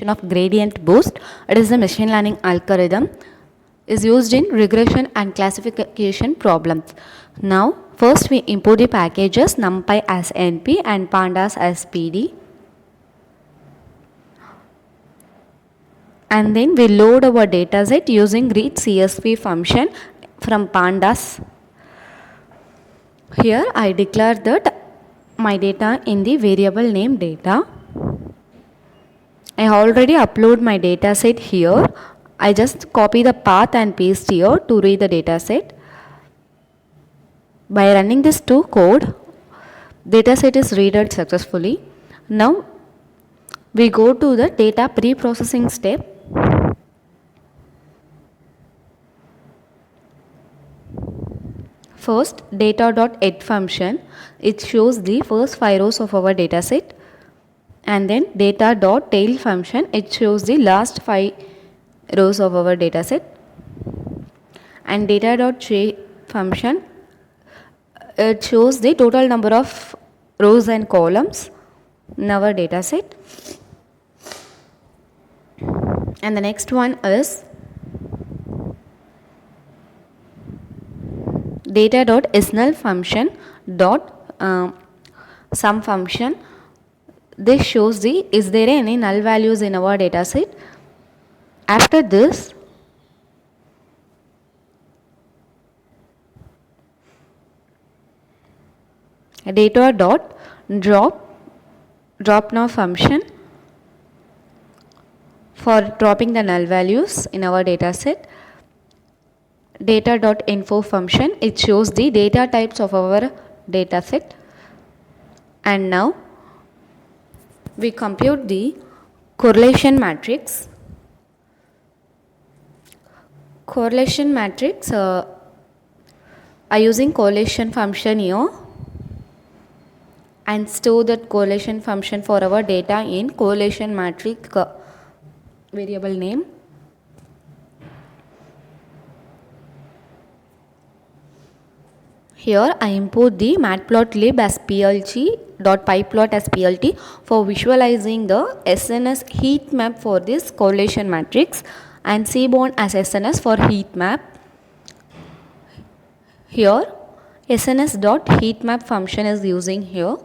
of GradientBoost. It is a machine learning algorithm is used in regression and classification problems. Now, first we import the packages NumPy as NP and Pandas as PD. And then we load our dataset using read CSV function from Pandas. Here I declare that my data in the variable name data. I already upload my dataset here. I just copy the path and paste here to read the dataset. By running this code, dataset is read successfully. Now we go to the data pre-processing step. First, data.add function, it shows the first 5 rows of our dataset, and then data.tail function, it shows the last 5 rows of our dataset, and data.shape function, it shows the total number of rows and columns in our dataset. And the next one is data.isNull function sum function. This shows the is there any null values in our dataset. After this, data.drop now function for dropping the null values in our dataset. Data.info function, it shows the data types of our dataset. And now we compute the correlation matrix. Correlation matrix, I using correlation function here and store that correlation function for our data in correlation matrix variable name. Here I import the matplotlib as plg.pyplot as plt for visualizing the SNS heat map for this correlation matrix and cbound as SNS for heat map. Here SNS.heatmap function is using here.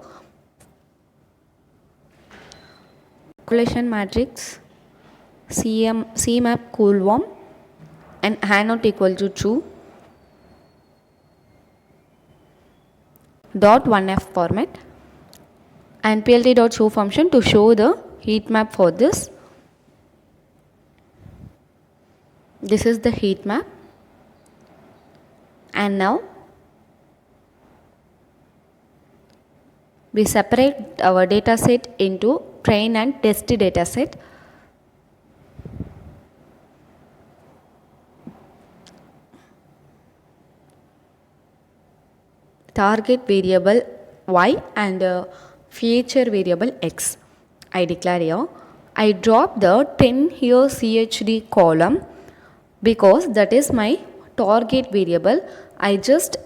Correlation matrix cmap coolworm and not equal to true. .1f format and plt.show function to show the heat map for this. This is the heat map. And now we separate our dataset into train and test dataset. Target variable y and feature variable x. I declare here. I drop the 10 here CHD column because that is my target variable. I just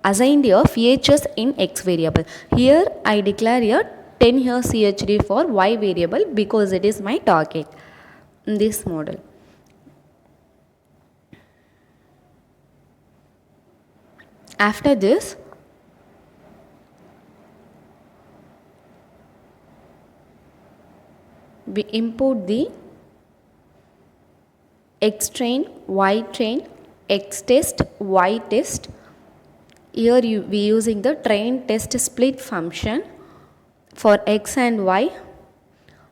assigned here features in x variable. Here I declare here 10 here CHD for y variable because it is my target in this model. After this, we import the x train, y train, x test, y test. Here we using the train test split function for x and y.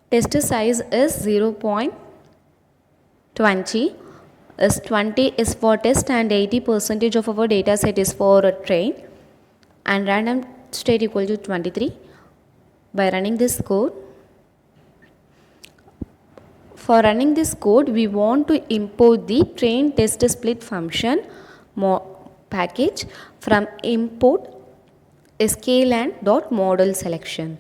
Test size is 0.20. Is 20 is for test and 80% of our data set is for a train, and random state equal to 23. By running this code, for running this code we want to import the train test split function package from import sklan.model selection.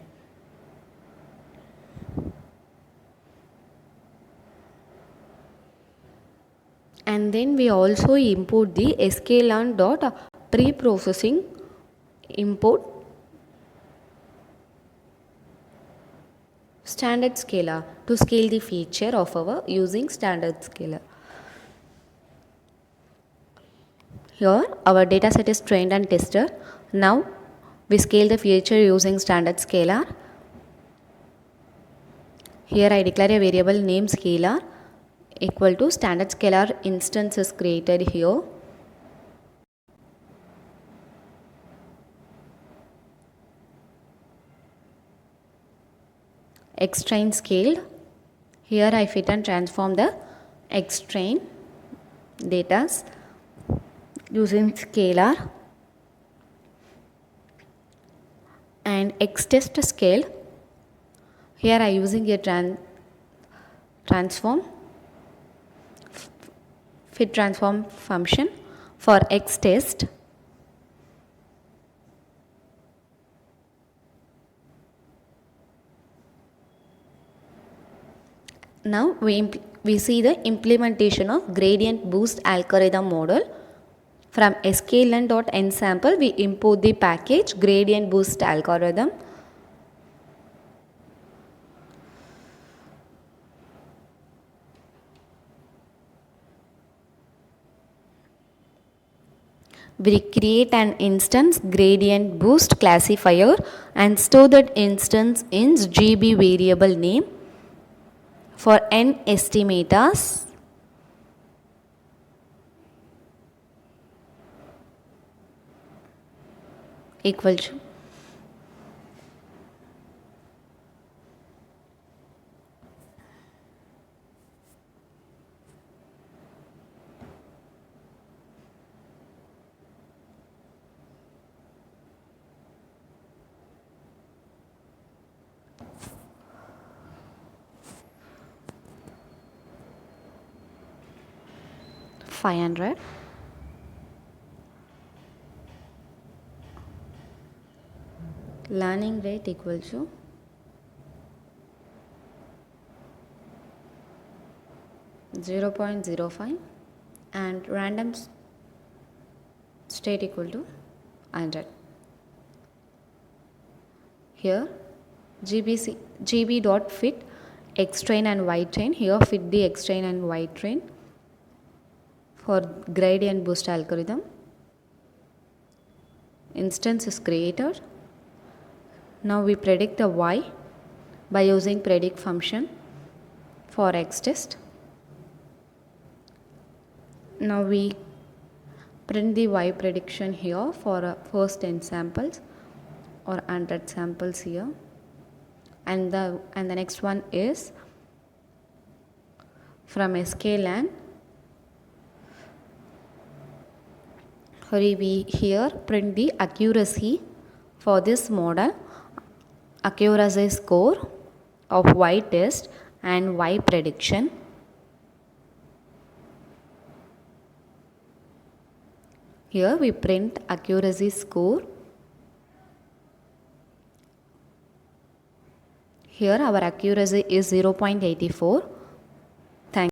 And then we also import the sklearn.preprocessing import Standard scalar, to scale the feature of our using standard scalar. Here our data set is trained and tested. Now we scale the feature using standard scalar. Here I declare a variable name scalar equal to standard scalar instance is created here. Xtrain scaled. Here I fit and transform the Xtrain data using scalar, and Xtest scaled. Here I using a transform fit transform function for Xtest. Now we see the implementation of GradientBoost algorithm model. From sklearn.ensample we import the package GradientBoost algorithm. We create an instance GradientBoost classifier and store that instance in GB variable name for n estimators. Equal to $500. Learning rate equal to (0.05) and random state equal to 100. Here gb.fit Xtrain and Ytrain. Here fit the Xtrain and Ytrain for GradientBoost algorithm. Instance is created. Now we predict the Y by using predict function for Xtest. Now we print the Y prediction here for first 10 samples or 100 samples here, and the next one is from sklearn. We here print the accuracy for this model, accuracy score of Y test and Y prediction. Here we print accuracy score. Here our accuracy is 0.84